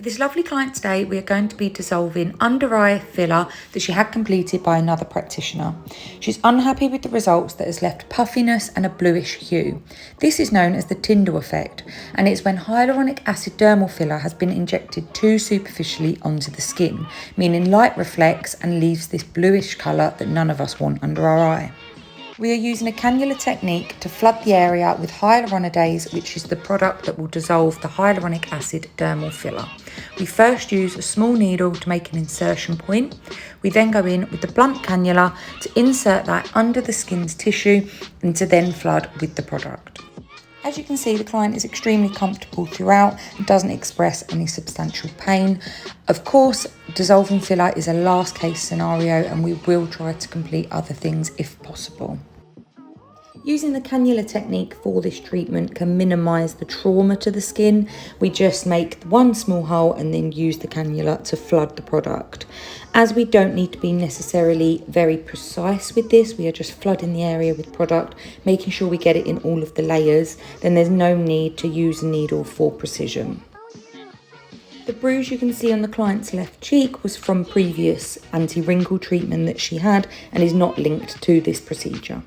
this lovely client today, we are going to be dissolving under eye filler that she had completed by another practitioner. She's unhappy with the results that has left puffiness and a bluish hue. This is known as the Tyndall Effect, and it's when hyaluronic acid dermal filler has been injected too superficially onto the skin, meaning light reflects and leaves this bluish colour that none of us want under our eye. We are using a cannula technique to flood the area with hyaluronidase, which is the product that will dissolve the hyaluronic acid dermal filler. We first use a small needle to make an insertion point. We then go in with the blunt cannula to insert that under the skin's tissue and to then flood with the product. As you can see, the client is extremely comfortable throughout and doesn't express any substantial pain. Of course, dissolving filler is a last case scenario and we will try to complete other things if possible. Using the cannula technique for this treatment can minimise the trauma to the skin. We just make one small hole and then use the cannula to flood the product. As we don't need to be necessarily very precise with this, we are just flooding the area with product, making sure we get it in all of the layers, then there's no need to use a needle for precision. The bruise you can see on the client's left cheek was from previous anti-wrinkle treatment that she had and is not linked to this procedure.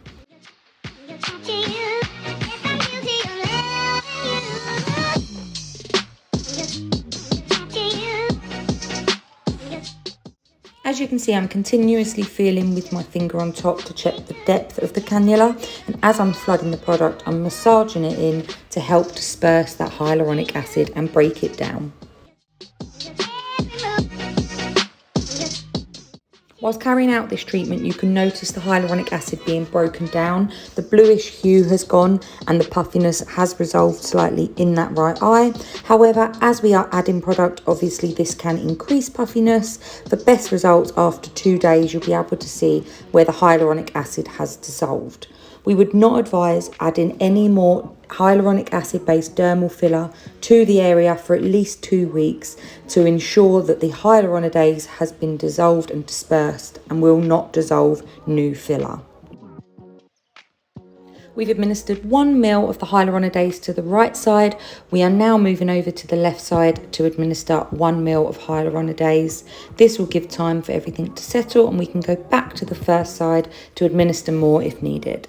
As you can see, I'm continuously feeling with my finger on top to check the depth of the cannula, and as I'm flooding the product, I'm massaging it in to help disperse that hyaluronic acid and break it down. Whilst carrying out this treatment, you can notice the hyaluronic acid being broken down, the bluish hue has gone and the puffiness has resolved slightly in that right eye. However, as we are adding product, obviously this can increase puffiness. For best results, after 2 days, you'll be able to see where the hyaluronic acid has dissolved. We would not advise adding any more hyaluronic acid based dermal filler to the area for at least 2 weeks to ensure that the hyaluronidase has been dissolved and dispersed and will not dissolve new filler. We've administered 1 ml of the hyaluronidase to the right side. We are now moving over to the left side to administer 1 ml of hyaluronidase. This will give time for everything to settle and we can go back to the first side to administer more if needed.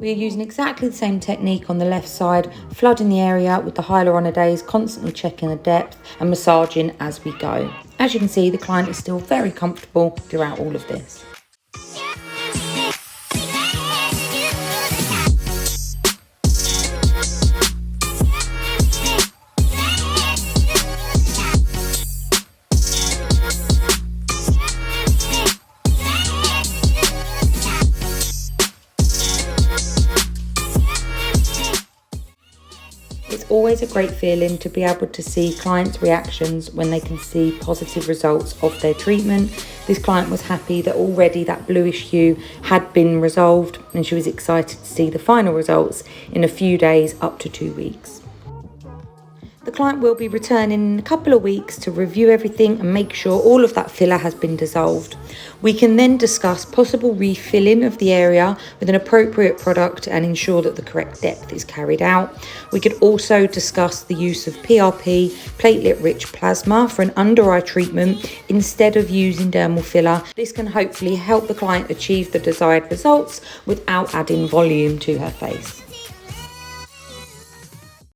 We are using exactly the same technique on the left side, flooding the area with the hyaluronidase, constantly checking the depth and massaging as we go. As you can see, the client is still very comfortable throughout all of this. It's always a great feeling to be able to see clients' reactions when they can see positive results of their treatment. This client was happy that already that bluish hue had been resolved and she was excited to see the final results in a few days up to 2 weeks. The client will be returning in a couple of weeks to review everything and make sure all of that filler has been dissolved. We can then discuss possible refilling of the area with an appropriate product and ensure that the correct depth is carried out. We could also discuss the use of PRP, platelet-rich plasma, for an under-eye treatment instead of using dermal filler. This can hopefully help the client achieve the desired results without adding volume to her face.